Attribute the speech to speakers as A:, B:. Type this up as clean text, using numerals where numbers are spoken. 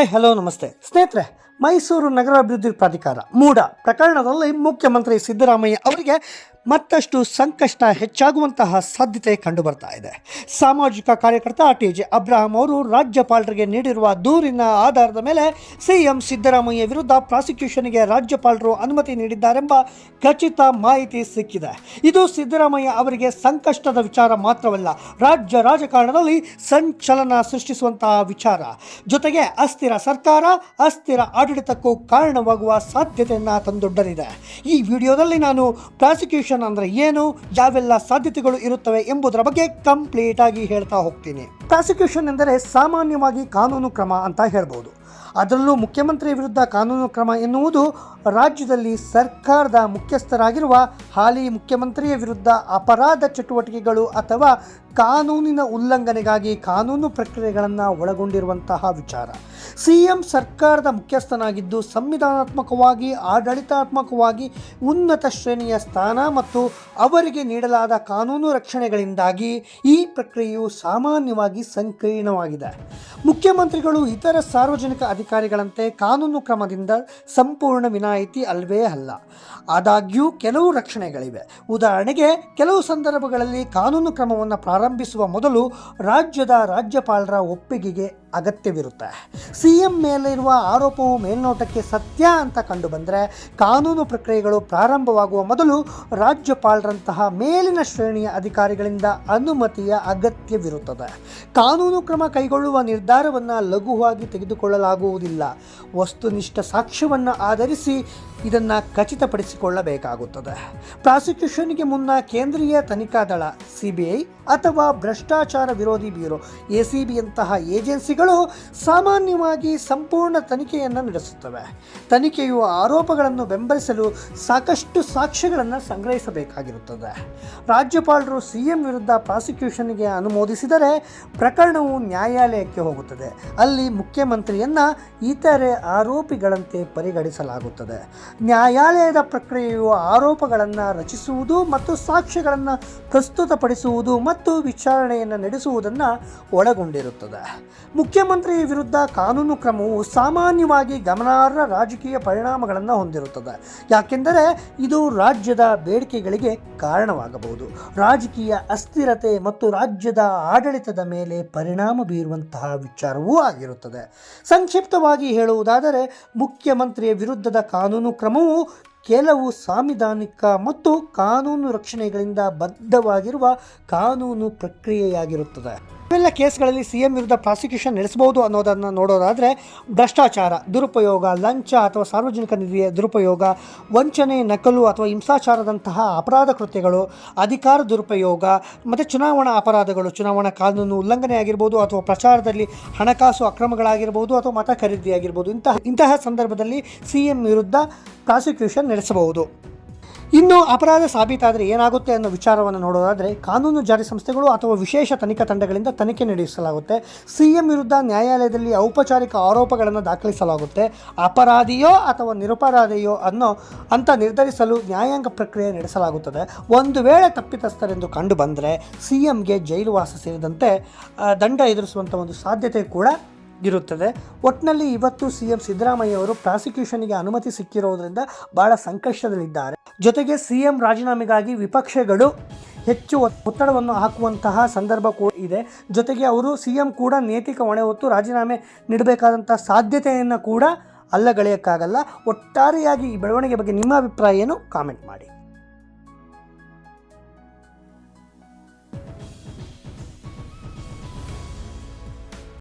A: Hi hello ನಮಸ್ತೆ ಸ್ನೇಹಿತರೆ, ಮೈಸೂರು ನಗರಾಭಿವೃದ್ಧಿ ಪ್ರಾಧಿಕಾರ ಮೂಡ ಪ್ರಕರಣದಲ್ಲಿ ಮುಖ್ಯಮಂತ್ರಿ ಸಿದ್ದರಾಮಯ್ಯ ಅವರಿಗೆ ಮತ್ತಷ್ಟು ಸಂಕಷ್ಟ ಹೆಚ್ಚಾಗುವಂತಹ ಸಾಧ್ಯತೆ ಕಂಡುಬರ್ತಾ ಇದೆ. ಸಾಮಾಜಿಕ ಕಾರ್ಯಕರ್ತ ಟಿ.ಜೆ. ಅಬ್ರಹಾಂ ಅವರು ರಾಜ್ಯಪಾಲರಿಗೆ ನೀಡಿರುವ ದೂರಿನ ಆಧಾರದ ಮೇಲೆ ಸಿಎಂ ಸಿದ್ದರಾಮಯ್ಯ ವಿರುದ್ಧ ಪ್ರಾಸಿಕ್ಯೂಷನ್ಗೆ ರಾಜ್ಯಪಾಲರು ಅನುಮತಿ ನೀಡಿದ್ದಾರೆಂಬ ಖಚಿತ ಮಾಹಿತಿ ಸಿಕ್ಕಿದೆ. ಇದು ಸಿದ್ದರಾಮಯ್ಯ ಅವರಿಗೆ ಸಂಕಷ್ಟದ ವಿಚಾರ ಮಾತ್ರವಲ್ಲ, ರಾಜ್ಯ ರಾಜಕಾರಣದಲ್ಲಿ ಸಂಚಲನ ಸೃಷ್ಟಿಸುವಂತಹ ವಿಚಾರ. ಜೊತೆಗೆ ಅಸ್ಥಿರ ಸರ್ಕಾರ, ಅಸ್ಥಿರ ಆಡಳಿತಕ್ಕೂ ಕಾರಣವಾಗುವ ಸಾಧ್ಯತೆಯನ್ನು ತಂದೊಡ್ಡಲಿದೆ. ಈ ವಿಡಿಯೋದಲ್ಲಿ ನಾನು ಪ್ರಾಸಿಕ್ಯೂಷನ್ ಅಂದ್ರೆ ಏನು, ಯಾವೆಲ್ಲ ಸಾಧ್ಯತೆಗಳು ಇರುತ್ತವೆ ಎಂಬುದರ ಬಗ್ಗೆ ಕಂಪ್ಲೀಟ್ ಆಗಿ ಹೇಳ್ತಾ ಹೋಗ್ತೀನಿ. ಪ್ರಾಸಿಕ್ಯೂಷನ್ ಎಂದರೆ ಸಾಮಾನ್ಯವಾಗಿ ಕಾನೂನು ಕ್ರಮ ಅಂತ ಹೇಳ್ಬೋದು. ಅದರಲ್ಲೂ ಮುಖ್ಯಮಂತ್ರಿ ವಿರುದ್ಧ ಕಾನೂನು ಕ್ರಮ ಎನ್ನುವುದು ರಾಜ್ಯದಲ್ಲಿ ಸರ್ಕಾರದ ಮುಖ್ಯಸ್ಥರಾಗಿರುವ ಹಾಲಿ ಮುಖ್ಯಮಂತ್ರಿಯ ವಿರುದ್ಧ ಅಪರಾಧ ಚಟುವಟಿಕೆಗಳು ಅಥವಾ ಕಾನೂನಿನ ಉಲ್ಲಂಘನೆಗಾಗಿ ಕಾನೂನು ಪ್ರಕ್ರಿಯೆಗಳನ್ನು ಒಳಗೊಂಡಿರುವಂತಹ ವಿಚಾರ. ಸಿಎಂ ಸರ್ಕಾರದ ಮುಖ್ಯಸ್ಥನಾಗಿದ್ದು ಸಂವಿಧಾನಾತ್ಮಕವಾಗಿ ಆಡಳಿತಾತ್ಮಕವಾಗಿ ಉನ್ನತ ಶ್ರೇಣಿಯ ಸ್ಥಾನ ಮತ್ತು ಅವರಿಗೆ ನೀಡಲಾದ ಕಾನೂನು ರಕ್ಷಣೆಗಳಿಂದಾಗಿ ಈ ಪ್ರಕ್ರಿಯೆಯು ಸಾಮಾನ್ಯವಾಗಿ ಸಂಕೀರ್ಣವಾಗಿದೆ. ಮುಖ್ಯಮಂತ್ರಿಗಳು ಇತರ ಸಾರ್ವಜನಿಕ ಅಧಿಕಾರಿಗಳಂತೆ ಕಾನೂನು ಕ್ರಮದಿಂದ ಸಂಪೂರ್ಣ ವಿನಾಯಿತಿ ಅಲ್ವೇ ಅಲ್ಲ. ಆದಾಗ್ಯೂ ಕೆಲವು ರಕ್ಷಣೆಗಳಿವೆ. ಉದಾಹರಣೆಗೆ, ಕೆಲವು ಸಂದರ್ಭಗಳಲ್ಲಿ ಕಾನೂನು ಕ್ರಮವನ್ನು ಪ್ರಾರಂಭಿಸುವ ಮೊದಲು ರಾಜ್ಯದ ರಾಜ್ಯಪಾಲರ ಒಪ್ಪಿಗೆಗೆ ಅಗತ್ಯವಿರುತ್ತೆ. ಸಿಎಂ ಮೇಲೆ ಇರುವ ಆರೋಪವು ಮೇಲ್ನೋಟಕ್ಕೆ ಸತ್ಯ ಅಂತ ಕಂಡು ಬಂದರೆ ಕಾನೂನು ಪ್ರಕ್ರಿಯೆಗಳು ಪ್ರಾರಂಭವಾಗುವ ಮೊದಲು ರಾಜ್ಯಪಾಲರಂತಹ ಮೇಲಿನ ಶ್ರೇಣಿಯ ಅಧಿಕಾರಿಗಳಿಂದ ಅನುಮತಿಯ ಅಗತ್ಯವಿರುತ್ತದೆ. ಕಾನೂನು ಕ್ರಮ ಕೈಗೊಳ್ಳುವ ನಿರ್ಧಾರವನ್ನು ಲಘುವಾಗಿ ತೆಗೆದುಕೊಳ್ಳಲಾಗುವುದಿಲ್ಲ. ವಸ್ತುನಿಷ್ಠ ಸಾಕ್ಷ್ಯವನ್ನು ಆಧರಿಸಿ ಇದನ್ನು ಖಚಿತಪಡಿಸಿಕೊಳ್ಳಬೇಕಾಗುತ್ತದೆ. ಪ್ರಾಸಿಕ್ಯೂಷನ್ಗೆ ಮುನ್ನ ಕೇಂದ್ರೀಯ ತನಿಖಾ ದಳ ಸಿಬಿಐ ಅಥವಾ ಭ್ರಷ್ಟಾಚಾರ ವಿರೋಧಿ ಬ್ಯೂರೋ ಎಸಿಬಿಯಂತಹ ಏಜೆನ್ಸಿಗಳು ಸಾಮಾನ್ಯವಾಗಿ ಸಂಪೂರ್ಣ ತನಿಖೆಯನ್ನು ನಡೆಸುತ್ತವೆ. ತನಿಖೆಯು ಆರೋಪಗಳನ್ನು ಬೆಂಬಲಿಸಲು ಸಾಕಷ್ಟು ಸಾಕ್ಷ್ಯಗಳನ್ನು ಸಂಗ್ರಹಿಸಬೇಕಾಗಿರುತ್ತದೆ. ರಾಜ್ಯಪಾಲರು ಸಿಎಂ ವಿರುದ್ಧ ಪ್ರಾಸಿಕ್ಯೂಷನ್ಗೆ ಅನುಮೋದಿಸಿದರೆ ಪ್ರಕರಣವು ನ್ಯಾಯಾಲಯಕ್ಕೆ ಹೋಗುತ್ತದೆ. ಅಲ್ಲಿ ಮುಖ್ಯಮಂತ್ರಿಯನ್ನು ಇತರೆ ಆರೋಪಿಗಳಂತೆ ಪರಿಗಣಿಸಲಾಗುತ್ತದೆ. ನ್ಯಾಯಾಲಯದ ಪ್ರಕ್ರಿಯೆಯು ಆರೋಪಗಳನ್ನು ರಚಿಸುವುದು ಮತ್ತು ಸಾಕ್ಷ್ಯಗಳನ್ನು ಪ್ರಸ್ತುತಪಡಿಸುವುದು ಮತ್ತು ವಿಚಾರಣೆಯನ್ನು ನಡೆಸುವುದನ್ನು ಒಳಗೊಂಡಿರುತ್ತದೆ. ಮುಖ್ಯಮಂತ್ರಿ ವಿರುದ್ಧ ಕಾನೂನು ಕ್ರಮವು ಸಾಮಾನ್ಯವಾಗಿ ಗಮನಾರ್ಹ ರಾಜಕೀಯ ಪರಿಣಾಮಗಳನ್ನು ಹೊಂದಿರುತ್ತದೆ. ಯಾಕೆಂದರೆ ಇದು ರಾಜ್ಯದ ಬೇಡಿಕೆಗಳಿಗೆ ಕಾರಣವಾಗಬಹುದು, ರಾಜಕೀಯ ಅಸ್ಥಿರತೆ ಮತ್ತು ರಾಜ್ಯದ ಆಡಳಿತದ ಮೇಲೆ ಪರಿಣಾಮ ಬೀರುವಂತಹ ವಿಚಾರವೂ ಆಗಿರುತ್ತದೆ. ಸಂಕ್ಷಿಪ್ತವಾಗಿ ಹೇಳುವುದಾದರೆ, ಮುಖ್ಯಮಂತ್ರಿಯ ವಿರುದ್ಧದ ಕಾನೂನು ಕ್ರಮವು ಕೆಲವು ಸಾಂವಿಧಾನಿಕ ಮತ್ತು ಕಾನೂನು ರಕ್ಷಣೆಗಳಿಂದ ಬದ್ಧವಾಗಿರುವ ಕಾನೂನು ಪ್ರಕ್ರಿಯೆಯಾಗಿರುತ್ತದೆ. ಇವೆಲ್ಲ ಕೇಸ್ಗಳಲ್ಲಿ ಸಿಎಂ ವಿರುದ್ಧ ಪ್ರಾಸಿಕ್ಯೂಷನ್ ನಡೆಸಬಹುದು ಅನ್ನೋದನ್ನು ನೋಡೋದಾದರೆ, ಭ್ರಷ್ಟಾಚಾರ, ದುರುಪಯೋಗ, ಲಂಚ ಅಥವಾ ಸಾರ್ವಜನಿಕ ನಿಧಿಯ ದುರುಪಯೋಗ, ವಂಚನೆ, ನಕಲು ಅಥವಾ ಹಿಂಸಾಚಾರದಂತಹ ಅಪರಾಧ ಕೃತ್ಯಗಳು, ಅಧಿಕಾರ ದುರುಪಯೋಗ ಮತ್ತು ಚುನಾವಣಾ ಅಪರಾಧಗಳು, ಚುನಾವಣಾ ಕಾನೂನು ಉಲ್ಲಂಘನೆ ಆಗಿರ್ಬೋದು ಅಥವಾ ಪ್ರಚಾರದಲ್ಲಿ ಹಣಕಾಸು ಅಕ್ರಮಗಳಾಗಿರ್ಬೋದು ಅಥವಾ ಮತ ಖರೀದಿಯಾಗಿರ್ಬೋದು. ಇಂತಹ ಸಂದರ್ಭದಲ್ಲಿ ಸಿಎಂ ವಿರುದ್ಧ ಪ್ರಾಸಿಕ್ಯೂಷನ್ ನಡೆಸಬಹುದು. ಇನ್ನು ಅಪರಾಧ ಸಾಬೀತಾದರೆ ಏನಾಗುತ್ತೆ ಅನ್ನೋ ವಿಚಾರವನ್ನು ನೋಡೋದಾದರೆ, ಕಾನೂನು ಜಾರಿ ಸಂಸ್ಥೆಗಳು ಅಥವಾ ವಿಶೇಷ ತನಿಖಾ ತಂಡಗಳಿಂದ ತನಿಖೆ ನಡೆಸಲಾಗುತ್ತೆ. ಸಿಎಂ ವಿರುದ್ಧ ನ್ಯಾಯಾಲಯದಲ್ಲಿ ಔಪಚಾರಿಕ ಆರೋಪಗಳನ್ನು ದಾಖಲಿಸಲಾಗುತ್ತೆ. ಅಪರಾಧಿಯೋ ಅಥವಾ ನಿರಪರಾಧಿಯೋ ಅಂತ ನಿರ್ಧರಿಸಲು ನ್ಯಾಯಾಂಗ ಪ್ರಕ್ರಿಯೆ ನಡೆಸಲಾಗುತ್ತದೆ. ಒಂದು ವೇಳೆ ತಪ್ಪಿತಸ್ಥರೆಂದು ಕಂಡು ಬಂದರೆ ಸಿಎಂಗೆ ಜೈಲುವಾಸ ಸೇರಿದಂತೆ ದಂಡ ಎದುರಿಸುವಂಥ ಒಂದು ಸಾಧ್ಯತೆ ಕೂಡ ಇರುತ್ತದೆ. ಒಟ್ಟಿನಲ್ಲಿ ಇವತ್ತು ಸಿಎಂ ಸಿದ್ದರಾಮಯ್ಯ ಅವರು ಪ್ರಾಸಿಕ್ಯೂಷನ್ಗೆ ಅನುಮತಿ ಸಿಕ್ಕಿರೋದ್ರಿಂದ ಬಹಳ ಸಂಕಷ್ಟದಲ್ಲಿದ್ದಾರೆ. ಜೊತೆಗೆ ಸಿಎಂ ರಾಜೀನಾಮೆಗಾಗಿ ವಿಪಕ್ಷಗಳು ಹೆಚ್ಚು ಒತ್ತಡವನ್ನು ಹಾಕುವಂತಹ ಸಂದರ್ಭ ಕೂಡ ಇದೆ. ಜೊತೆಗೆ ಅವರು ಸಿಎಂ ಕೂಡ ನೈತಿಕ ಹೊಣೆ ಹೊತ್ತು ರಾಜೀನಾಮೆ ನೀಡಬೇಕಾದಂಥ ಸಾಧ್ಯತೆಯನ್ನು ಕೂಡ ಅಲ್ಲಗಳೆಯೋಕ್ಕಾಗಲ್ಲ. ಒಟ್ಟಾರೆಯಾಗಿ ಈ ಬೆಳವಣಿಗೆ ಬಗ್ಗೆ ನಿಮ್ಮ ಅಭಿಪ್ರಾಯ ಏನು? ಕಾಮೆಂಟ್ ಮಾಡಿ.